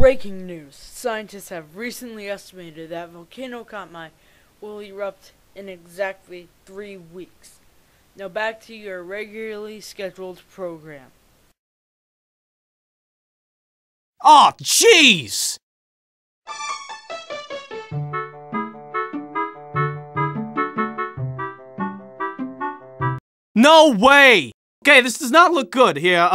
Breaking news! Scientists have recently estimated that volcano Katmai will erupt in exactly 3 weeks. Now back to your regularly scheduled program. Aw, jeez! No way! Okay, this does not look good here,